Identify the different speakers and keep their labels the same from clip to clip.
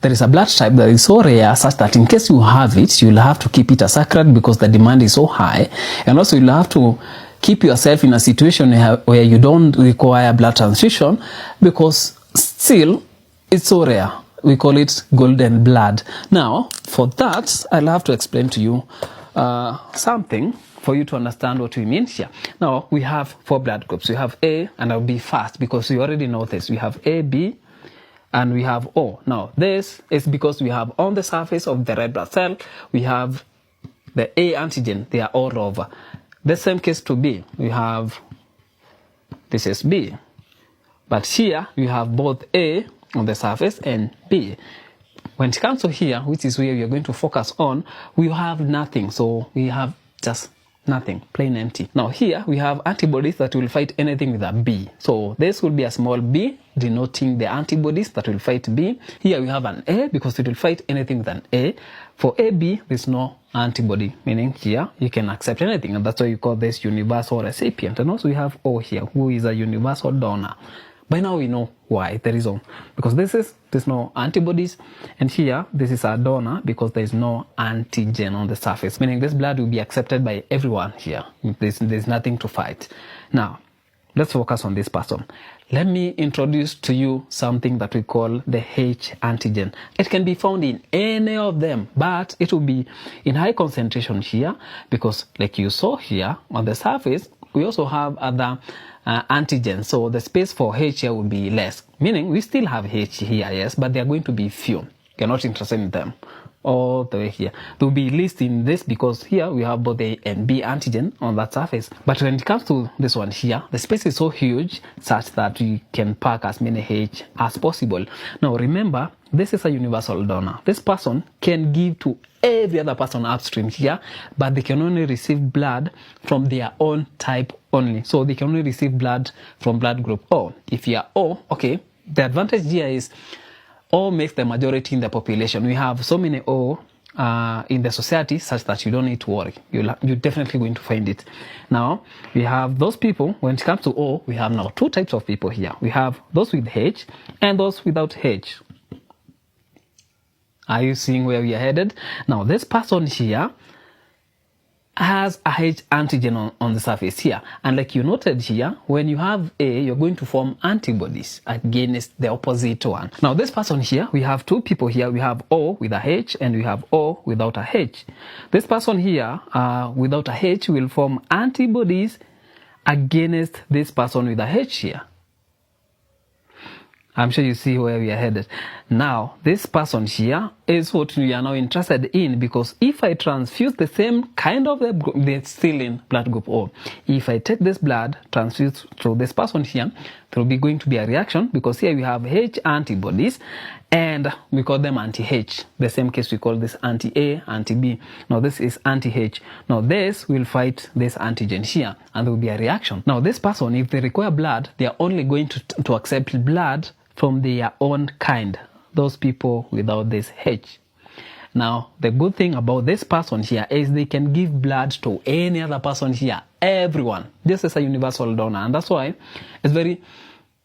Speaker 1: there is a blood type that is so rare such that in case you have it, you'll have to keep it as sacred because the demand is so high. And also you'll have to keep yourself in a situation where you don't require blood transfusion because still it's so rare. We call it golden blood. Now, for that, I'll have to explain to you something for you to understand what we mean here. Now, we have 4 blood groups. We have A, and I'll be fast because you already know this. We have A, B, and we have O. Now, this is because we have on the surface of the red blood cell, we have the A antigen. They are all over. The same case to B. We have, this is B. But here, we have both A on the surface and B. When it comes to here, which is where we are going to focus on, we have nothing. So we have just nothing, plain empty. Now here we have antibodies that will fight anything with a B. So this will be a small b denoting the antibodies that will fight B. Here we have an A because it will fight anything with an A. For AB, there's no antibody, meaning here you can accept anything, and that's why you call this universal recipient. And also we have O here, who is a universal donor. By now we know why, the reason, because there's no antibodies, and here this is a donor because there is no antigen on the surface, meaning this blood will be accepted by everyone here. There's nothing to fight. Now, let's focus on this person. Let me introduce to you something that we call the H antigen. It can be found in any of them, but it will be in high concentration here because, like you saw here on the surface, we also have other antigens. So the space for H here will be less, meaning we still have H here, yes, but they are going to be few. You're not interested in them all the way here. They will be least in this because here we have both A and B antigen on that surface. But when it comes to this one here, the space is so huge such that we can pack as many H as possible. Now remember, this is a universal donor. This person can give to every other person upstream here, but they can only receive blood from their own type only. So they can only receive blood from blood group O. If you are O, okay, the advantage here is O makes the majority in the population. We have so many O in the society such that you don't need to worry. You're definitely going to find it. Now, we have those people, when it comes to O, we have now 2 types of people here. We have those with H and those without H. Are you seeing where we are headed? Now, this person here has a H antigen on the surface here. And like you noted here, when you have A, you're going to form antibodies against the opposite one. Now, this person here, we have 2 people here. We have O with a H and we have O without a H. This person here, without a H, will form antibodies against this person with a H here. I'm sure you see where we are headed. Now, this person here is what we are now interested in, because if I transfuse the same kind of group, they're still in blood group O. If I take this blood, transfuse to this person here, there will be going to be a reaction, because here we have H antibodies, and we call them anti-H. The same case we call this anti-A, anti-B. Now, this is anti-H. Now, this will fight this antigen here, and there will be a reaction. Now, this person, if they require blood, they are only going to accept blood from their own kind, those people without this H. Now, the good thing about this person here is they can give blood to any other person here, everyone. This is a universal donor, and that's why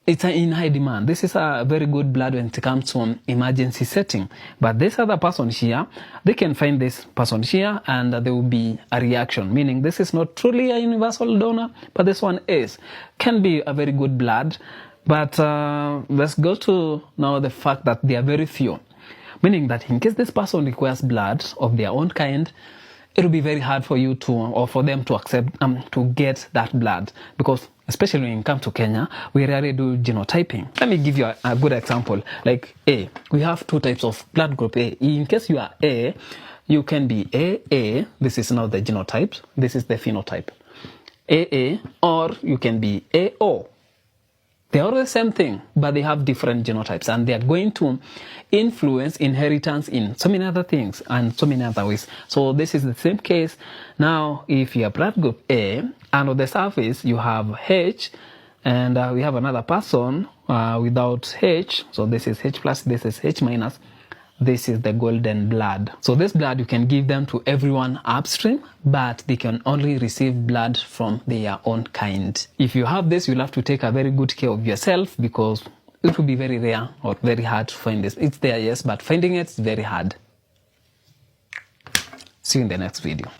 Speaker 1: it's in high demand. This is a very good blood when it comes to emergency setting. But this other person here, they can find this person here and there will be a reaction, meaning this is not truly a universal donor, but this one can be a very good blood. But let's go to now the fact that they are very few, meaning that in case this person requires blood of their own kind, it will be very hard for you or for them to accept, to get that blood, because especially when you come to Kenya, we rarely do genotyping. Let me give you a good example, like A. We have 2 types of blood group A. In case you are A, you can be AA, this is now the genotype, this is the phenotype, AA, or you can be AO. They are the same thing, but they have different genotypes, and they are going to influence inheritance in so many other things and so many other ways. So this is the same case. Now, if you are blood group A, and on the surface you have H, and we have another person without H, so this is H plus, this is H minus, this is the golden blood. So this blood, you can give them to everyone upstream, but they can only receive blood from their own kind. If you have this, you'll have to take a very good care of yourself, because it will be very rare or very hard to find this. It's there, yes, but finding it's very hard. See you in the next video.